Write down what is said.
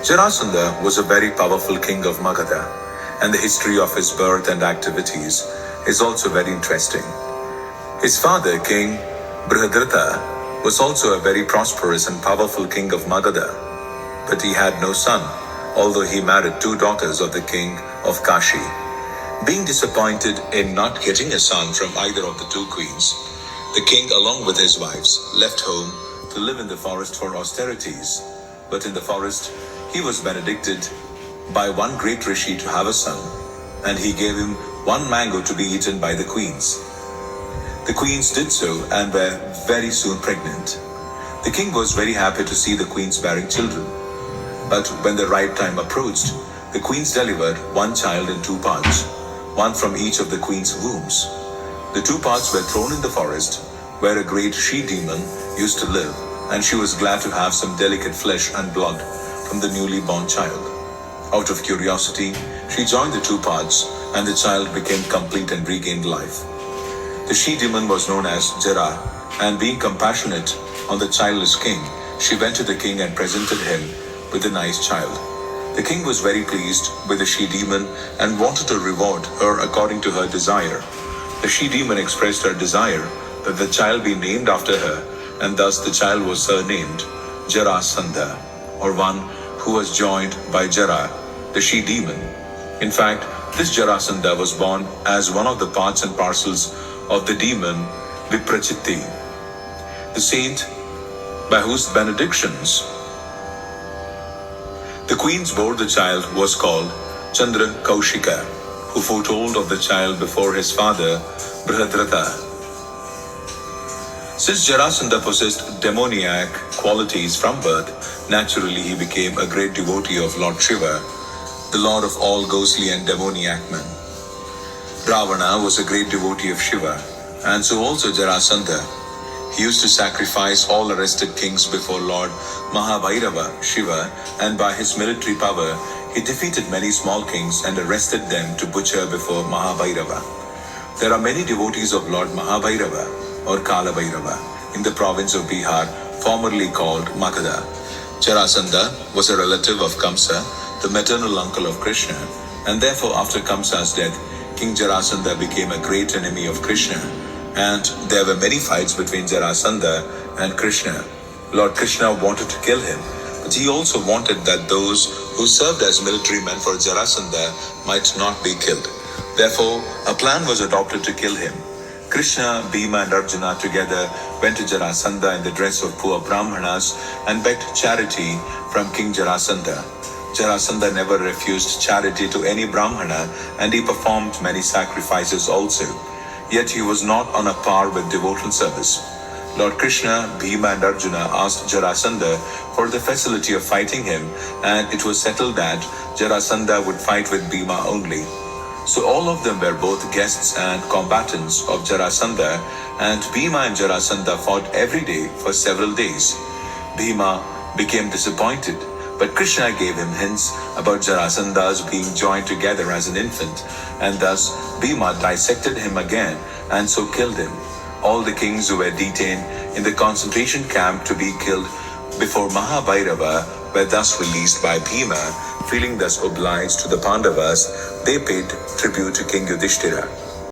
Jarasanda was a very powerful king of Magadha, and the history of his birth and activities is also very interesting. His father, King Brihadratha, was also a very prosperous and powerful king of Magadha, but he had no son, although he married two daughters of the king of Kashi. Being disappointed in not getting a son from either of the two queens, the king, along with his wives, left home to live in the forest for austerities. But in the forest, he was benedicted by one great rishi to have a son, and he gave him one mango to be eaten by the queens. The queens did so and were very soon pregnant. The king was very happy to see the queens bearing children. But when the right time approached, the queens delivered one child in two parts, one from each of the queen's wombs. The two parts were thrown in the forest, where a great she-demon used to live, and she was glad to have some delicate flesh and blood from the newly born child. Out of curiosity, she joined the two parts, and the child became complete and regained life. The she-demon was known as Jara, and being compassionate on the childless king, she went to the king and presented him with a nice child. The king was very pleased with the she-demon and wanted to reward her according to her desire. The she-demon expressed her desire that the child be named after her, and thus the child was surnamed Jarasanda, or one who was joined by Jara, the she-demon. In fact, this Jarasanda was born as one of the parts and parcels of the demon Viprachitti, the saint by whose benedictions the queens bore the child was called Chandra Kaushika, who foretold of the child before his father Brihadratha. Since Jarasandha possessed demoniac qualities from birth, naturally he became a great devotee of Lord Shiva, the lord of all ghostly and demoniac men. Ravana was a great devotee of Shiva, and so also Jarasandha. He used to sacrifice all arrested kings before Lord Mahabhairava, Shiva, and by his military power, he defeated many small kings and arrested them to butcher before Mahabhairava. There are many devotees of Lord Mahabhairava, or Kala Bhairava, in the province of Bihar, formerly called Magadha. Jarasandha was a relative of Kamsa, the maternal uncle of Krishna, and therefore after Kamsa's death, King Jarasandha became a great enemy of Krishna, and there were many fights between Jarasandha and Krishna. Lord Krishna wanted to kill him, but he also wanted that those who served as military men for Jarasandha might not be killed. Therefore, a plan was adopted to kill him. Krishna, Bhima and Arjuna together went to Jarasandha in the dress of poor Brahmanas and begged charity from King Jarasandha. Jarasandha never refused charity to any Brahmana, and he performed many sacrifices also. Yet he was not on a par with devotional service. Lord Krishna, Bhima and Arjuna asked Jarasandha for the facility of fighting him, and it was settled that Jarasandha would fight with Bhima only. So all of them were both guests and combatants of Jarasandha, and Bhima and Jarasandha fought every day for several days. Bhima became disappointed, but Krishna gave him hints about Jarasandha's being joined together as an infant, and thus Bhima dissected him again and so killed him. All the kings who were detained in the concentration camp to be killed before Mahabhairava were thus released by Bhima. Feeling thus obliged to the Pandavas, they paid tribute to King Yudhishthira.